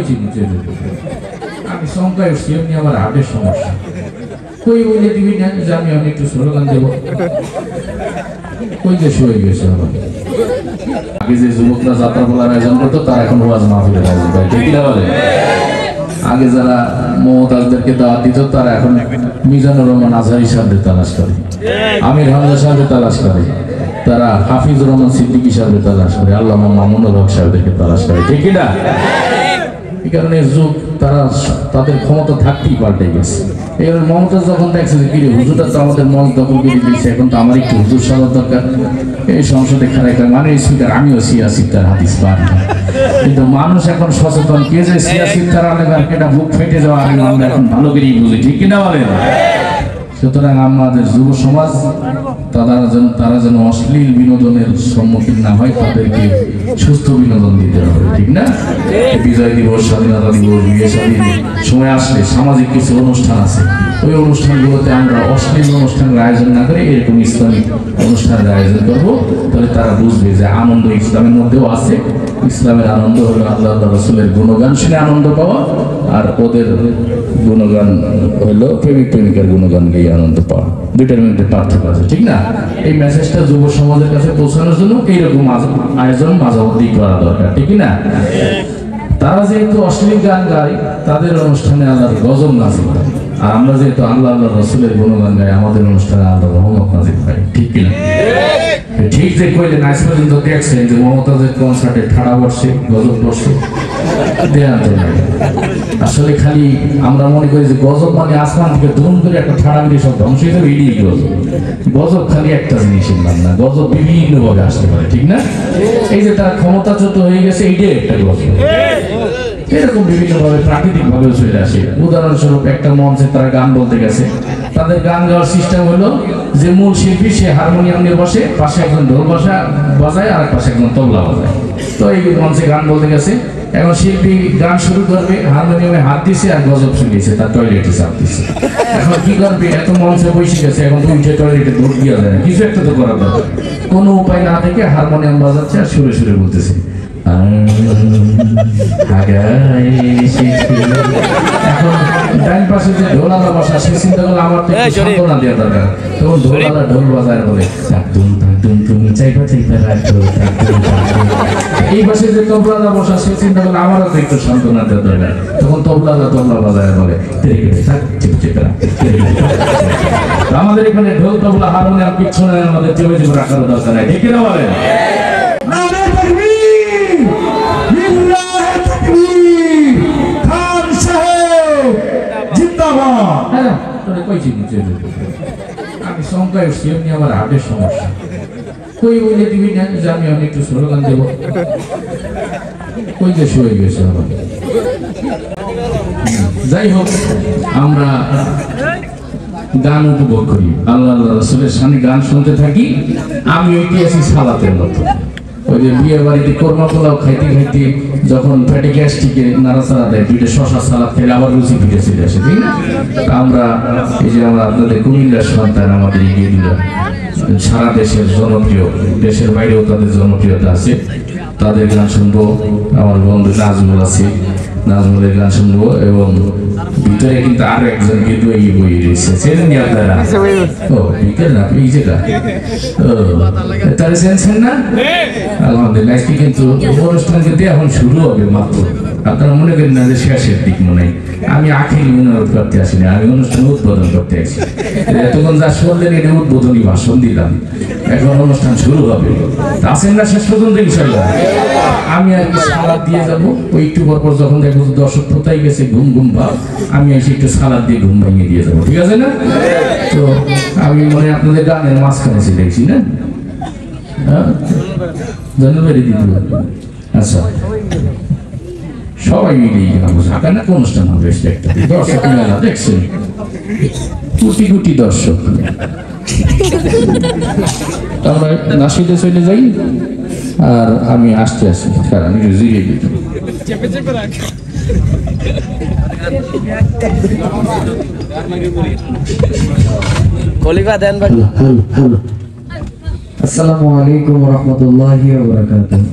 কইছি আমি সংখ্যায় উঠছি এমনি আমার হার্টের সমস্যা কই বলে দিবি না যে আমি একটু স্লোগান দেবো কই দেশ হয়ে গেছে আমার আগে যে যুবকরা যাত্রা বলার আয়োজন করতো তারা এখন ওয়াজ মাহফিলের আয়োজন করে ঠিক না বলে আগে যারা মমতাজদেরকে দাওয়াত দিত তারা এখন মিজানুর রহমান আজহারি সাহেবদের তালাশ করে আমির হামজা সাহেবের তালাশ করে তারা হাফিজুর রহমান সিদ্দিকী সাহেবের তালাশ করে আল্লামা মামুনুল হক সাহেবদেরকে তালাশ করে ঠিক না এই কারণে যুগ তারা তাদের ক্ষমতা থাকতেই পাল্টে গেছে এবার মমতাজ যখন দেখছে যে কিরে হুজুরটা তো আমাদের মন দখল করে দিয়েছে এখন তো আমার একটু হুজুর সাজার দরকার এই সংসদে খারাপ মানে স্পিকার আমিও সিয়াসি তার হাদিস পারি কিন্তু মানুষ এখন সচেতন কে যে সিয়াসি তার আলেগার কেটা বুক ফেটে যাওয়া আমরা এখন ভালো করেই বুঝি ঠিক কিনা বলেন সুতরাং আমাদের যুব সমাজ তারা যেন অশ্লীল বিনোদনের সম্মুখীন না হয় তাদেরকে সুস্থ বিনোদন দিতে হবে ঠিক না বিজয় দিবস স্বাধীনতা দিবস বিয়ে স্বাধীন সময় আসলে সামাজিক কিছু অনুষ্ঠান আছে ওই অনুষ্ঠানগুলোতে আমরা অশ্লীল অনুষ্ঠানের আয়োজন না করে এরকম ইসলামিক অনুষ্ঠানের আয়োজন করবো তাহলে তারা বুঝবে যে আনন্দ ইসলামের মধ্যেও আছে ইসলামের আনন্দ হলো আল্লাহ রাসূলের গুণগান শুনে আনন্দ পাওয়া আর ওদের গুণগান হলো প্রেমিক প্রেমিকার গুণগান গিয়ে আনন্দ পাওয়া দুইটার মধ্যে পার্থক্য আছে ঠিক না এই মেসেজটা যুব সমাজের কাছে পৌঁছানোর জন্য এইরকম আয়োজন মাঝামধ্যে করা দরকার ঠিক না তারা যেহেতু অশ্লীল গান গায় তাদের অনুষ্ঠানে আল্লাহর গজব নাজিল হয় আর আমরা যেহেতু আল্লাহ রাসূলের গুণগান গাই আমাদের অনুষ্ঠানে আল্লাহর রহমত নাজিল হয় ঠিক কিনা ঠিক যে কইলেন আজ পর্যন্ত দেখছেন যে মমতাজের কনসার্টে ঠাড়া বসে গজব বসে দেয়া তো নাই আসলে খালি আমরা মনে করি যে গজব মানে আসমান থেকে ধুম করে একটা ঠাড়া মেরে সব ধ্বংস হয়ে যাবে এটাই গজব গজব খালি একটা জিনিসের নাম না গজব বিভিন্ন ভাবে আসতে পারে ঠিক না এই যে তার ক্ষমতাচ্যুত হয়ে গেছে এইটাই একটা গজব এরকম বিভিন্ন ভাবে প্রাকৃতিক ভাবে চলে আসে উদাহরণস্বরূপ একটা মঞ্চে তারা গান বলতে গেছে তাদের গান গাওয়ার সিস্টেম হলো যে মূল শিল্পী সে হারমোনিয়াম নিয়ে বসে পাশে একজন ঢোল বাজায় আর পাশে একজন তবলা বাজায় তো এই মঞ্চে গান বলতে গেছে এখন শিল্পী গান শুরু করবে হারমোনিয়ামে হাত দিছে আর গজব শুনিয়েছে তার টয়লেটে চাপ দিচ্ছে এখন কি করবে এত মঞ্চে বসে গেছে এখন উঠে টয়লেটে দৌড় দিয়ে যায় না কিছু একটা তো করার দরকার কোনো উপায় না থেকে হারমোনিয়াম বাজাচ্ছে আর সুরে সুরে বলতেছে এখন ডাইন পাশে যে ঢোলালা বসা সে চিন্তা করলে আমার তো সান্ত্বনা দেওয়া দরকার তখন ঢোলালা ঢোল বাজায় বলে তুমি চাইবা রাখো এই পাশে যে তবলালা বসা সে চিন্তা করলে আমারও তো একটু সান্ত্বনা দেওয়া দরকার তখন তবলা বাজায় বলে আমাদের এখানে ঢোল তবলা হারমোনিয়াম কিচ্ছু নাই আমাদের চেপে চেপে রাখার দরকার নাই ঠিক না বলেন আমি সংখ্যায় উঠছি এমনি আমার হার্টের সমস্যা কই বলে দিবি না যে আমি একটু স্লোগান দেবো কই দেশ হয়ে গেছে আমার যাই হোক আমরা গান উপভোগ করি আল্লাহ রাসূলের সামনে গান শুনতে থাকি আমি ওইটি আছি সালাতের মতো ওই যে বিয়ের বাড়িতে কোরমা পোলাও খাইতে খাইতে যখন ফ্যাটি গ্যাস্ট্রিকে নাড়াচাড়া দেয় দুইটা শশা সালাদ খেলে আবার রুচি ফিরে চলে আসে ঠিক না আমরা এই যে আমরা আপনাদের কুমিল্লার সন্তান আমাদের এগিয়ে সারা দেশের জনপ্রিয় দেশের বাইরেও তাদের জনপ্রিয়তা আছে তাদের গান শুনবো আমার বন্ধু নাজমুল আছে নাজমুলের গান শুনবো এবং ভিতরে কিন্তু আরো একজন কিন্তু এই বই রয়েছে চেনেন আপনারা ও বিকেল না এই যেটা তারা চেনছেন না আলহামদুলিল্লাহ কিন্তু অনুষ্ঠান কিন্তু এখন শুরু হবে মাত্র আপনারা মনে করেন না যে শেষের দিক মনে হয় আমি আখির মনোরোধ করতে আসিনি আমি অনুষ্ঠান উদ্বোধন করতে আসি এতক্ষণ যা শুনলেন এটা উদ্বোধনী ভাষণ দিলাম এখন অনুষ্ঠান শুরু হবে আসেন না শেষ পর্যন্ত ইনশাআল্লাহ আমি আর কি সালাদ দিয়ে যাবো ওই একটু পর যখন দেখবো দর্শক কোথায় গেছে ঘুম ঘুম ভাব আমি এসে একটু সালাদ দিয়ে ঘুম ভেঙে দিয়ে যাবো ঠিক আছে না তো আমি মনে আপনাদের গানের মাঝখানে চলে গেছি না জানুয়ারি দিতে আচ্ছা সবাই মিলে ঢাকা না অনুষ্ঠান হবে দর্শক মেলা দেখছেন কোটি কোটি দর্শক আমরা নাসিদে চলে যাই আর আমি আসতে আসি কারণ আমি জিরিয়ে দিই আসসালামু আলাইকুম ওয়া রাহমাতুল্লাহি ওয়া বারাকাতুহু